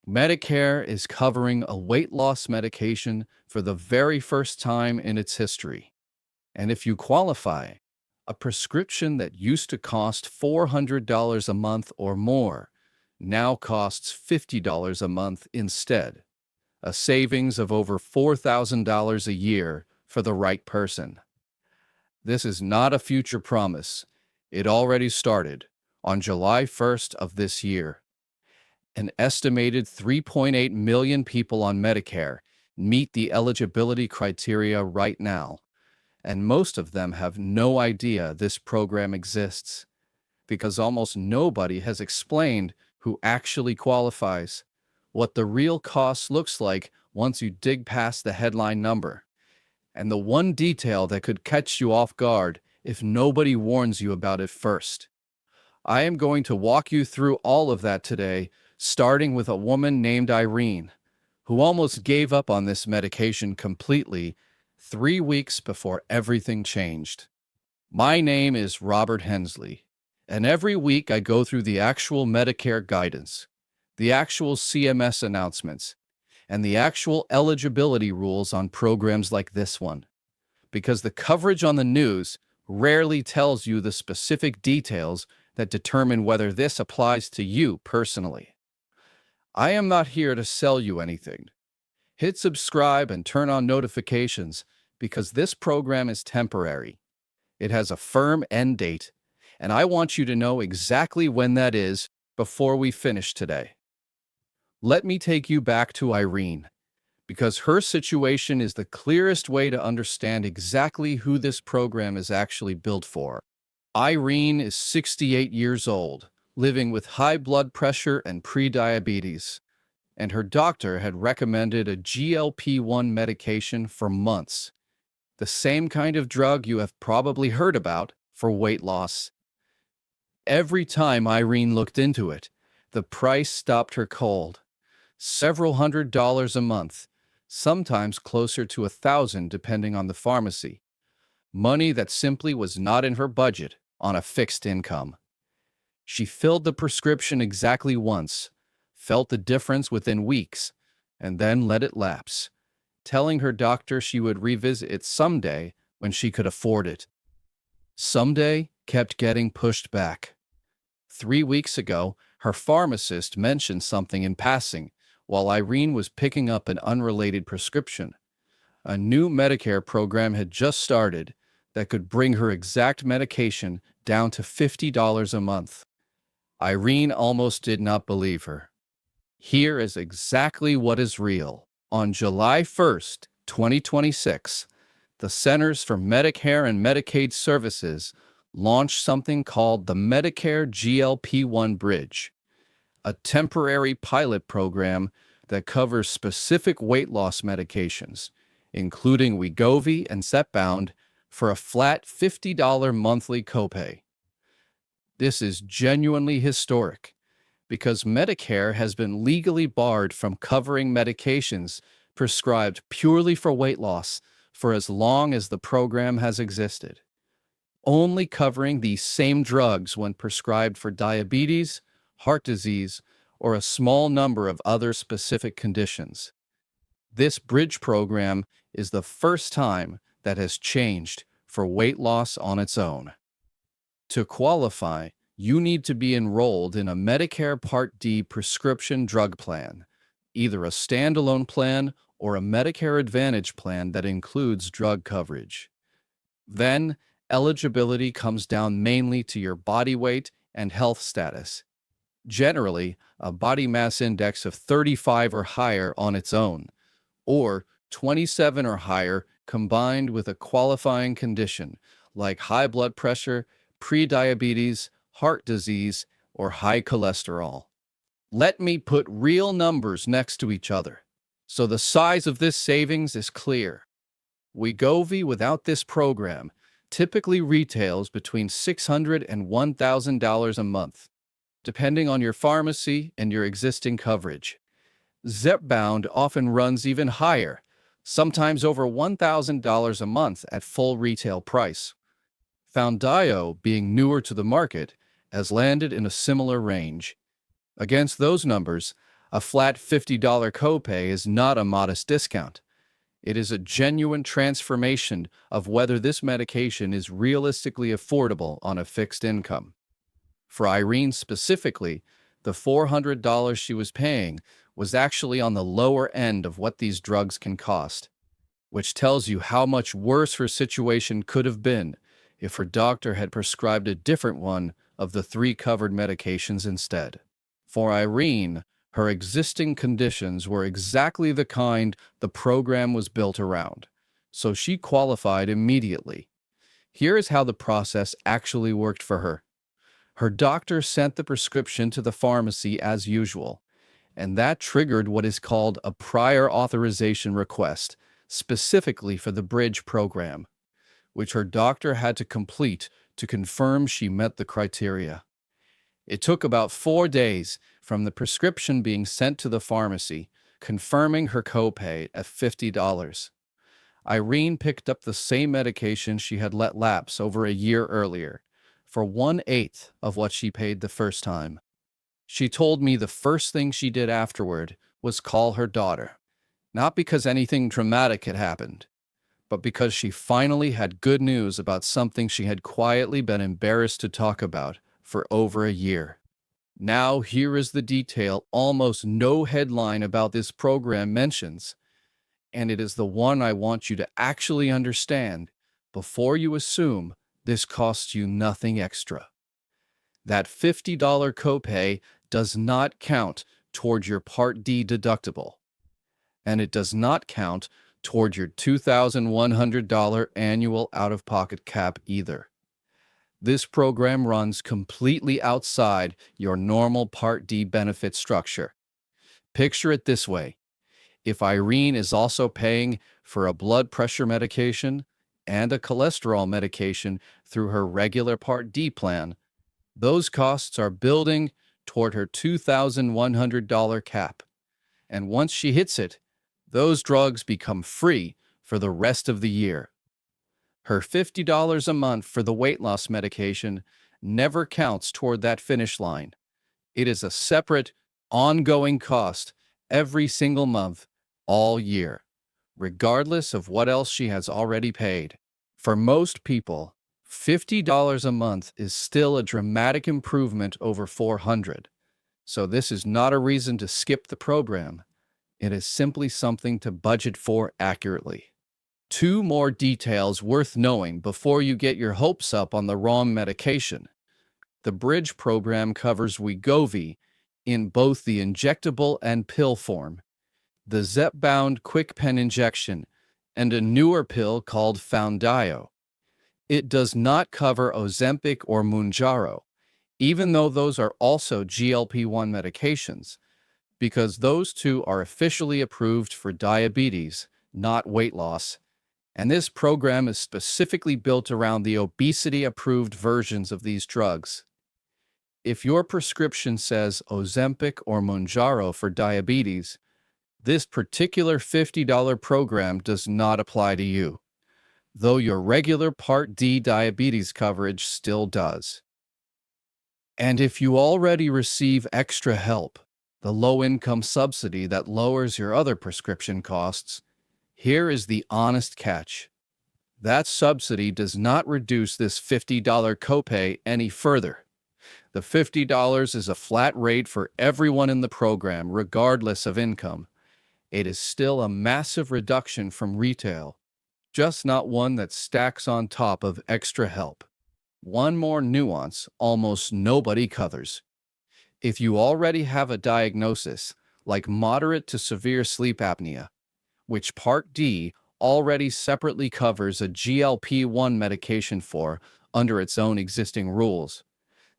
Medicare is covering a weight loss medication for the very first time in its history. And if you qualify, a prescription that used to cost $400 a month or more now costs $50 a month instead, a savings of over $4,000 a year for the right person. This is not a future promise. It already started on July 1st of this year. An estimated 3.8 million people on Medicare meet the eligibility criteria right now, and most of them have no idea this program exists because almost nobody has explained who actually qualifies, what the real cost looks like once you dig past the headline number, and the one detail that could catch you off guard if nobody warns you about it first. I am going to walk you through all of that today, starting with a woman named Irene, who almost gave up on this medication completely 3 weeks before everything changed. My name is Robert Hensley, and every week I go through the actual Medicare guidance, the actual CMS announcements, and the actual eligibility rules on programs like this one, because the coverage on the news rarely tells you the specific details that determine whether this applies to you personally. I am not here to sell you anything. Hit subscribe and turn on notifications because this program is temporary. It has a firm end date, and I want you to know exactly when that is before we finish today. Let me take you back to Irene, because her situation is the clearest way to understand exactly who this program is actually built for. Irene is 68 years old, living with high blood pressure and prediabetes, and her doctor had recommended a GLP-1 medication for months, the same kind of drug you have probably heard about for weight loss. Every time Irene looked into it, the price stopped her cold. Several $100s a month, sometimes closer to $1,000 depending on the pharmacy. Money that simply was not in her budget on a fixed income. She filled the prescription exactly once, felt the difference within weeks, and then let it lapse, telling her doctor she would revisit it someday when she could afford it. Someday kept getting pushed back. 3 weeks ago, her pharmacist mentioned something in passing while Irene was picking up an unrelated prescription. A new Medicare program had just started that could bring her exact medication down to $50 a month. Irene almost did not believe her. Here is exactly what is real. On July 1st, 2026, the Centers for Medicare and Medicaid Services launched something called the Medicare GLP-1 Bridge, a temporary pilot program that covers specific weight loss medications, including Wegovy and Zepbound, for a flat $50 monthly copay. This is genuinely historic because Medicare has been legally barred from covering medications prescribed purely for weight loss for as long as the program has existed, only covering these same drugs when prescribed for diabetes, heart disease, or a small number of other specific conditions. This bridge program is the first time that has changed for weight loss on its own. To qualify, you need to be enrolled in a Medicare Part D prescription drug plan, either a standalone plan or a Medicare Advantage plan that includes drug coverage. Then, eligibility comes down mainly to your body weight and health status. Generally, a body mass index of 35 or higher on its own, or 27 or higher combined with a qualifying condition like high blood pressure, prediabetes, heart disease, or high cholesterol. Let me put real numbers next to each other, so the size of this savings is clear. Wegovy without this program typically retails between $600 and $1,000 a month, depending on your pharmacy and your existing coverage. Zepbound often runs even higher, sometimes over $1,000 a month at full retail price. Mounjaro, being newer to the market, has landed in a similar range. Against those numbers, A flat $50 copay is not a modest discount. It is a genuine transformation of whether this medication is realistically affordable on a fixed income. For Irene specifically, the $400 she was paying was actually on the lower end of what these drugs can cost, which tells you how much worse her situation could have been if her doctor had prescribed a different one of the 3 covered medications instead. For Irene, her existing conditions were exactly the kind the program was built around, so she qualified immediately. Here is how the process actually worked for her. Her doctor sent the prescription to the pharmacy as usual, and that triggered what is called a prior authorization request, specifically for the Bridge program, which her doctor had to complete to confirm she met the criteria. It took about 4 days from the prescription being sent to the pharmacy, confirming her copay at $50. Irene picked up the same medication she had let lapse over a year earlier, for 1/8 of what she paid the first time. She told me the first thing she did afterward was call her daughter, not because anything dramatic had happened, but because she finally had good news about something she had quietly been embarrassed to talk about for over a year. Now here is the detail almost no headline about this program mentions, and it is the one I want you to actually understand before you assume this costs you nothing extra. That $50 copay does not count toward your Part D deductible, and it does not count toward your $2,100 annual out-of-pocket cap either. This program runs completely outside your normal Part D benefit structure. Picture it this way. If Irene is also paying for a blood pressure medication and a cholesterol medication through her regular Part D plan, those costs are building toward her $2,100 cap. And once she hits it, those drugs become free for the rest of the year. Her $50 a month for the weight loss medication never counts toward that finish line. It is a separate, ongoing cost every single month, all year, regardless of what else she has already paid. For most people, $50 a month is still a dramatic improvement over $400. So this is not a reason to skip the program. It is simply something to budget for accurately. 2 more details worth knowing before you get your hopes up on the wrong medication. The Bridge program covers Wegovy in both the injectable and pill form, the Zepbound quick pen injection, and a newer pill called Mounjaro. It does not cover Ozempic or Mounjaro, even though those are also GLP-1 medications, because those 2 are officially approved for diabetes, not weight loss, and this program is specifically built around the obesity-approved versions of these drugs. If your prescription says Ozempic or Mounjaro for diabetes, this particular $50 program does not apply to you, though your regular Part D diabetes coverage still does. And if you already receive extra help, the low-income subsidy that lowers your other prescription costs, here is the honest catch. That subsidy does not reduce this $50 copay any further. The $50 is a flat rate for everyone in the program, regardless of income. It is still a massive reduction from retail, just not one that stacks on top of extra help. One more nuance almost nobody covers. If you already have a diagnosis, like moderate to severe sleep apnea, which Part D already separately covers a GLP-1 medication for under its own existing rules,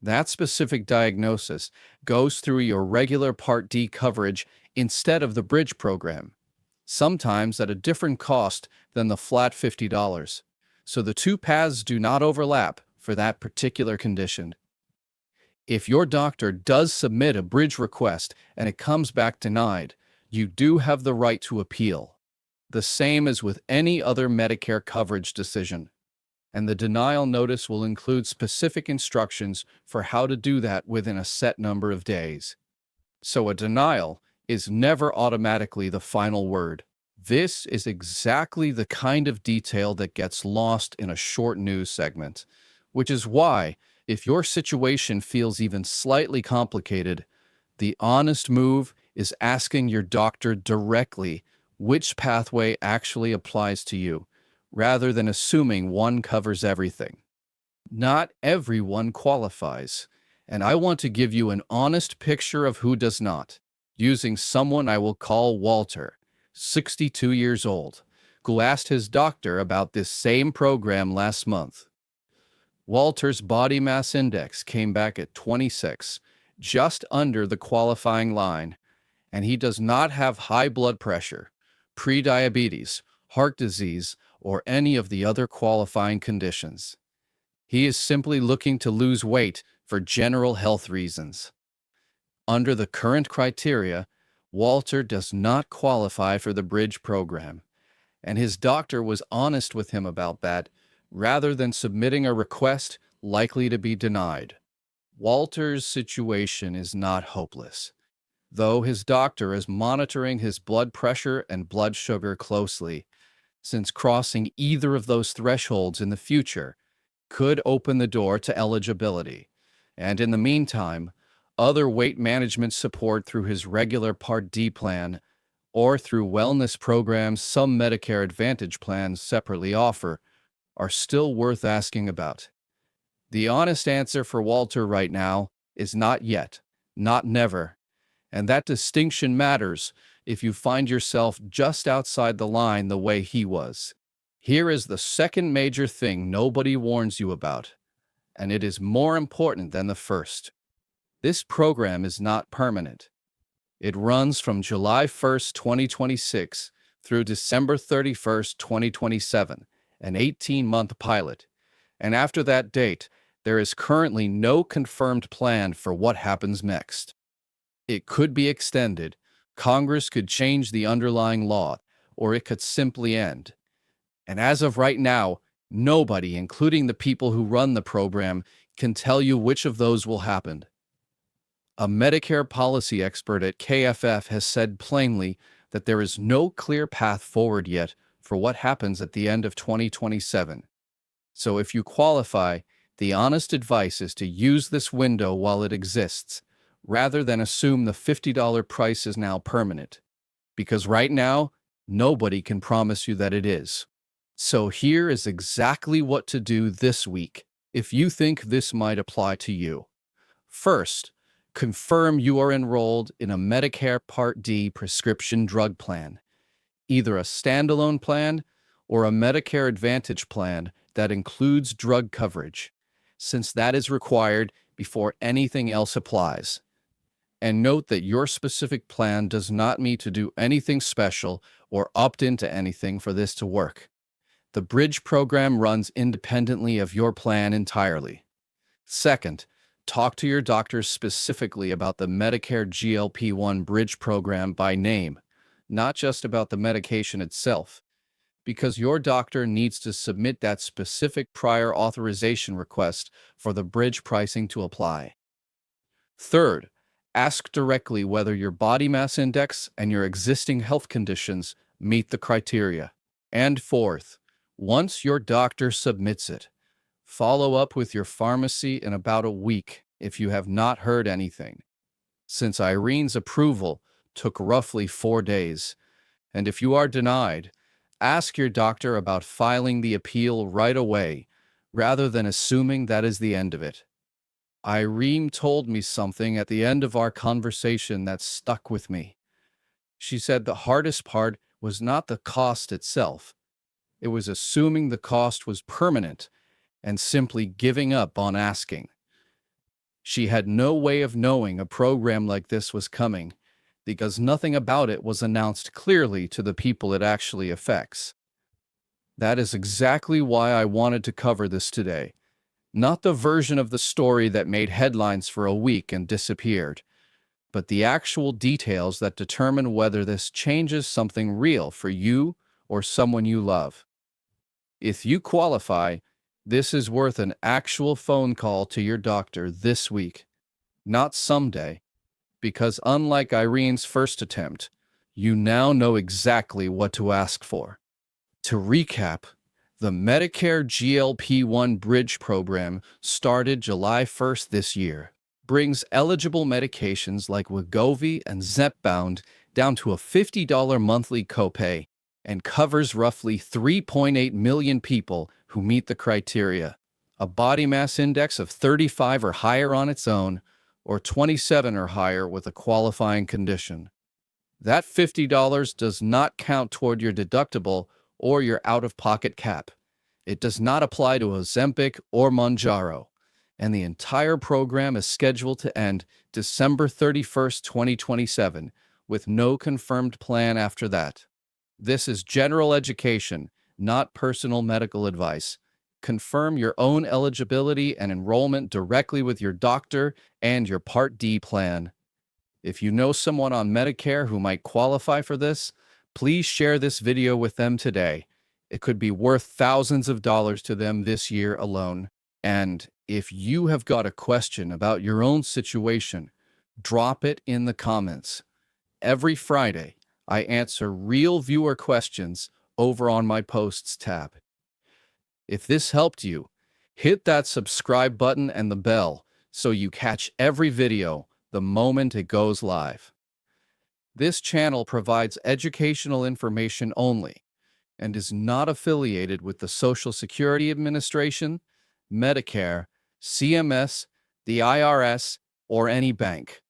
that specific diagnosis goes through your regular Part D coverage instead of the Bridge program, sometimes at a different cost than the flat $50. So the 2 paths do not overlap for that particular condition. If your doctor does submit a Bridge request and it comes back denied, you do have the right to appeal, the same as with any other Medicare coverage decision. And the denial notice will include specific instructions for how to do that within a set number of days. So a denial is never automatically the final word. This is exactly the kind of detail that gets lost in a short news segment, which is why, if your situation feels even slightly complicated, the honest move is asking your doctor directly which pathway actually applies to you, rather than assuming one covers everything. Not everyone qualifies, and I want to give you an honest picture of who does not, using someone I will call Walter, 62 years old, who asked his doctor about this same program last month. Walter's body mass index came back at 26, just under the qualifying line, and he does not have high blood pressure, prediabetes, heart disease, or any of the other qualifying conditions. He is simply looking to lose weight for general health reasons. Under the current criteria, Walter does not qualify for the Bridge program, and his doctor was honest with him about that, rather than submitting a request likely to be denied. Walter's situation is not hopeless, though his doctor is monitoring his blood pressure and blood sugar closely, since crossing either of those thresholds in the future could open the door to eligibility. And in the meantime, other weight management support through his regular Part D plan or through wellness programs some Medicare Advantage plans separately offer are still worth asking about. The honest answer for Walter right now is not yet, not never. And that distinction matters if you find yourself just outside the line the way he was. Here is the second major thing nobody warns you about, and it is more important than the first. This program is not permanent. It runs from July 1st, 2026 through December 31st, 2027, an 18-month pilot. And after that date, there is currently no confirmed plan for what happens next. It could be extended, Congress could change the underlying law, or it could simply end. And as of right now, nobody, including the people who run the program, can tell you which of those will happen. A Medicare policy expert at KFF has said plainly that there is no clear path forward yet for what happens at the end of 2027. So if you qualify, the honest advice is to use this window while it exists, rather than assume the $50 price is now permanent. Because right now, nobody can promise you that it is. So here is exactly what to do this week if you think this might apply to you. First, confirm you are enrolled in a Medicare Part D prescription drug plan, either a standalone plan or a Medicare Advantage plan that includes drug coverage, since that is required before anything else applies. And note that your specific plan does not need to do anything special or opt into anything for this to work. The Bridge program runs independently of your plan entirely. Second, talk to your doctor specifically about the Medicare GLP-1 Bridge program by name, not just about the medication itself, because your doctor needs to submit that specific prior authorization request for the Bridge pricing to apply. Third, ask directly whether your body mass index and your existing health conditions meet the criteria. And fourth, once your doctor submits it, follow up with your pharmacy in about a week if you have not heard anything, since Irene's approval took roughly 4 days. And if you are denied, ask your doctor about filing the appeal right away, rather than assuming that is the end of it. Irene told me something at the end of our conversation that stuck with me. She said the hardest part was not the cost itself. It was assuming the cost was permanent and simply giving up on asking. She had no way of knowing a program like this was coming because nothing about it was announced clearly to the people it actually affects. That is exactly why I wanted to cover this today. Not the version of the story that made headlines for a week and disappeared, but the actual details that determine whether this changes something real for you or someone you love. If you qualify, this is worth an actual phone call to your doctor this week, not someday, because unlike Irene's first attempt, you now know exactly what to ask for. To recap, the Medicare GLP-1 Bridge program started July 1st this year, brings eligible medications like Wegovy and Zepbound down to a $50 monthly copay and covers roughly 3.8 million people who meet the criteria: a body mass index of 35 or higher on its own, or 27 or higher with a qualifying condition. That $50 does not count toward your deductible or your out-of-pocket cap. It does not apply to Ozempic or Mounjaro, and the entire program is scheduled to end December 31st, 2027, with no confirmed plan after that. This is general education, not personal medical advice. Confirm your own eligibility and enrollment directly with your doctor and your Part D plan. If you know someone on Medicare who might qualify for this, please share this video with them today. It could be worth thousands of dollars to them this year alone. And if you have got a question about your own situation, drop it in the comments. Every Friday, I answer real viewer questions over on my Posts tab. If this helped you, hit that subscribe button and the bell so you catch every video the moment it goes live. This channel provides educational information only and is not affiliated with the Social Security Administration, Medicare, CMS, the IRS, or any bank.